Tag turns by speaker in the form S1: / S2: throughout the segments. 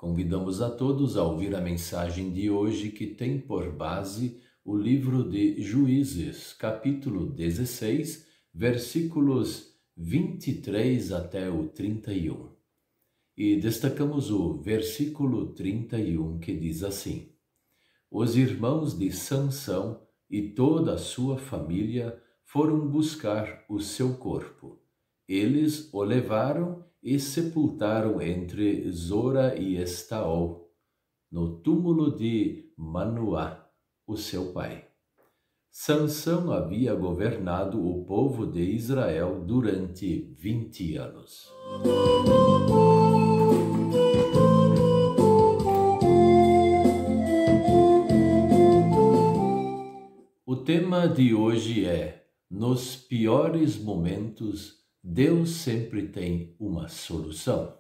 S1: Convidamos a todos a ouvir a mensagem de hoje que tem por base o livro de Juízes, capítulo 16, versículos 23 até o 31. E destacamos o versículo 31 que diz assim: Os irmãos de Sansão e toda a sua família foram buscar o seu corpo. Eles o levaram e sepultaram entre Zora e Estaol, no túmulo de Manoá, o seu pai. Sansão havia governado o povo de Israel durante 20 anos. O tema de hoje é: nos piores momentos, Deus sempre tem uma solução.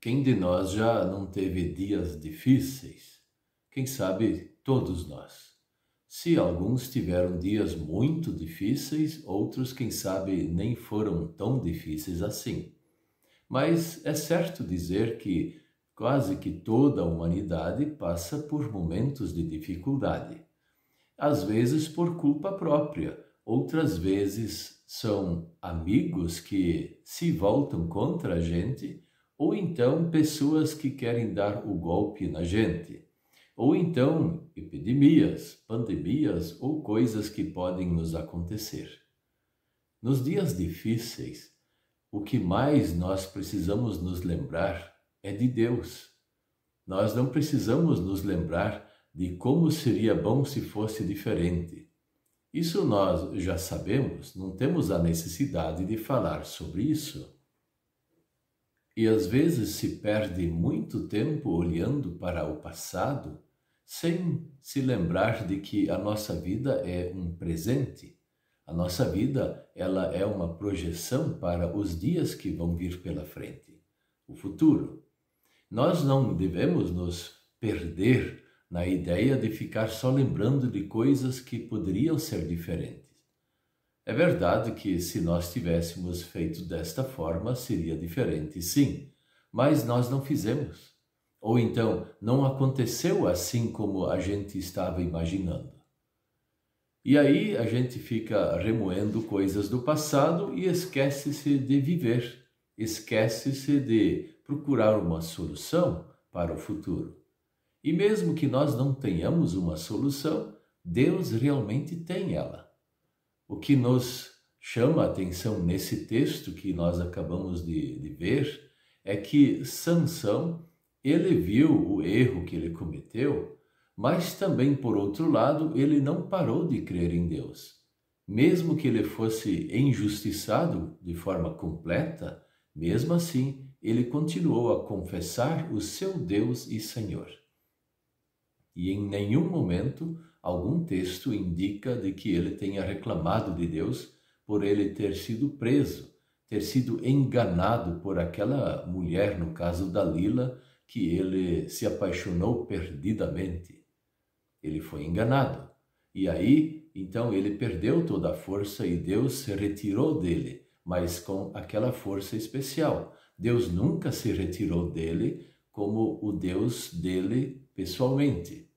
S1: Quem de nós já não teve dias difíceis? Quem sabe todos nós. Se alguns tiveram dias muito difíceis, outros, quem sabe, nem foram tão difíceis assim. Mas é certo dizer que quase que toda a humanidade passa por momentos de dificuldade. Às vezes por culpa própria, outras vezes são amigos que se voltam contra a gente, ou então pessoas que querem dar o golpe na gente, ou então epidemias, pandemias ou coisas que podem nos acontecer. Nos dias difíceis, o que mais nós precisamos nos lembrar é de Deus. Nós não precisamos nos lembrar de como seria bom se fosse diferente. Isso nós já sabemos, não temos a necessidade de falar sobre isso. E às vezes se perde muito tempo olhando para o passado, sem se lembrar de que a nossa vida é um presente. A nossa vida, ela é uma projeção para os dias que vão vir pela frente, o futuro. Nós não devemos nos perder na ideia de ficar só lembrando de coisas que poderiam ser diferentes. É verdade que se nós tivéssemos feito desta forma, seria diferente, sim, mas nós não fizemos. Ou então, não aconteceu assim como a gente estava imaginando. E aí a gente fica remoendo coisas do passado e esquece-se de viver, esquece-se de procurar uma solução para o futuro. E mesmo que nós não tenhamos uma solução, Deus realmente tem ela. O que nos chama a atenção nesse texto que nós acabamos de ver é que Sansão, ele viu o erro que ele cometeu, mas também, por outro lado, ele não parou de crer em Deus. Mesmo que ele fosse injustiçado de forma completa, mesmo assim, ele continuou a confessar o seu Deus e Senhor. E em nenhum momento algum texto indica de que ele tenha reclamado de Deus por ele ter sido preso, ter sido enganado por aquela mulher, no caso Dalila, que ele se apaixonou perdidamente. Ele foi enganado. E aí, então, ele perdeu toda a força e Deus se retirou dele, mas com aquela força especial. Deus nunca se retirou dele como o Deus dele pessoalmente.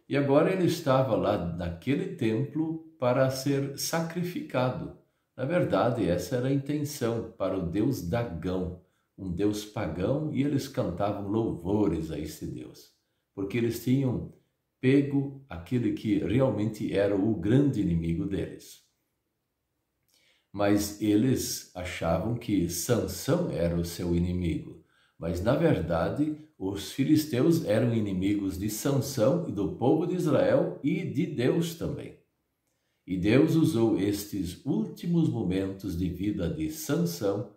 S1: E agora ele estava lá naquele templo para ser sacrificado. Na verdade, essa era a intenção para o deus Dagão, um deus pagão, e eles cantavam louvores a este deus, porque eles tinham pego aquele que realmente era o grande inimigo deles. Mas eles achavam que Sansão era o seu inimigo. Mas, na verdade, os filisteus eram inimigos de Sansão e do povo de Israel e de Deus também. E Deus usou estes últimos momentos de vida de Sansão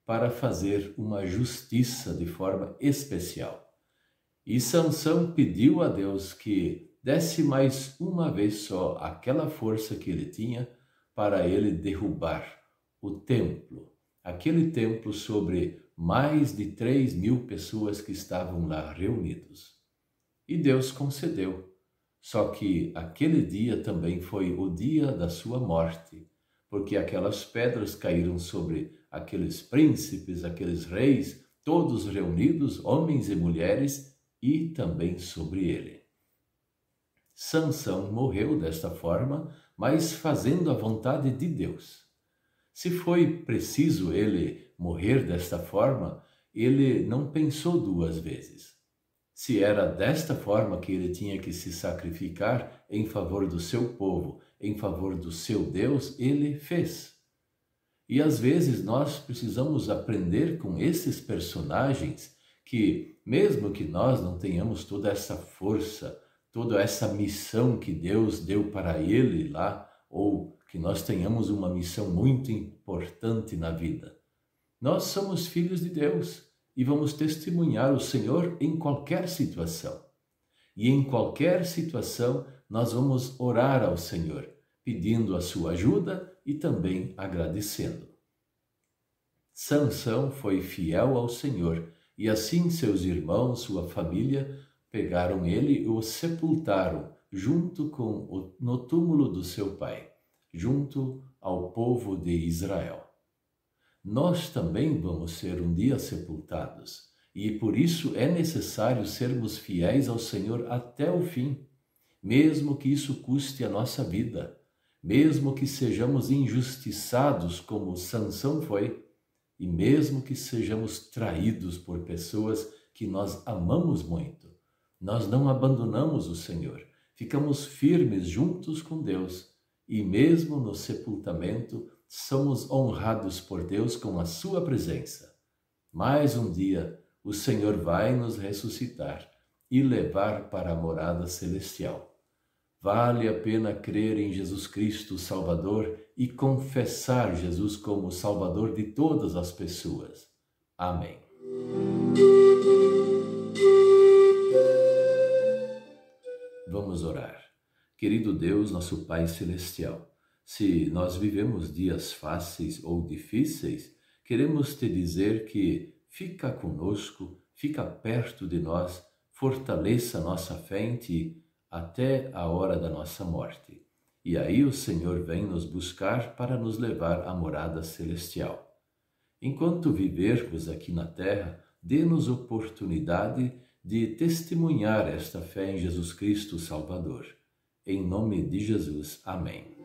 S1: para fazer uma justiça de forma especial. E Sansão pediu a Deus que desse mais uma vez só aquela força que ele tinha para ele derrubar o templo, aquele templo sobre mais de 3.000 pessoas que estavam lá reunidos. E Deus concedeu. Só que aquele dia também foi o dia da sua morte, porque aquelas pedras caíram sobre aqueles príncipes, aqueles reis, todos reunidos, homens e mulheres, e também sobre ele. Sansão morreu desta forma, mas fazendo a vontade de Deus. Se foi preciso ele morrer desta forma, ele não pensou duas vezes. Se era desta forma que ele tinha que se sacrificar em favor do seu povo, em favor do seu Deus, ele fez. E às vezes nós precisamos aprender com esses personagens que, mesmo que nós não tenhamos toda essa força, toda essa missão que Deus deu para ele lá, ou que nós tenhamos uma missão muito importante na vida, nós somos filhos de Deus e vamos testemunhar o Senhor em qualquer situação. E em qualquer situação nós vamos orar ao Senhor, pedindo a sua ajuda e também agradecendo. Sansão foi fiel ao Senhor e assim seus irmãos, sua família, pegaram ele e o sepultaram no túmulo do seu pai, junto ao povo de Israel. Nós também vamos ser um dia sepultados, e por isso é necessário sermos fiéis ao Senhor até o fim, mesmo que isso custe a nossa vida, mesmo que sejamos injustiçados como Sansão foi, e mesmo que sejamos traídos por pessoas que nós amamos muito. Nós não abandonamos o Senhor, ficamos firmes juntos com Deus, e mesmo no sepultamento, somos honrados por Deus com a sua presença. Mais um dia, o Senhor vai nos ressuscitar e levar para a morada celestial. Vale a pena crer em Jesus Cristo Salvador e confessar Jesus como Salvador de todas as pessoas. Amém. Vamos orar. Querido Deus, nosso Pai Celestial, se nós vivemos dias fáceis ou difíceis, queremos te dizer que fica conosco, fica perto de nós, fortaleça nossa fé em ti até a hora da nossa morte. E aí o Senhor vem nos buscar para nos levar à morada celestial. Enquanto vivermos aqui na terra, dê-nos oportunidade de testemunhar esta fé em Jesus Cristo Salvador. Em nome de Jesus. Amém.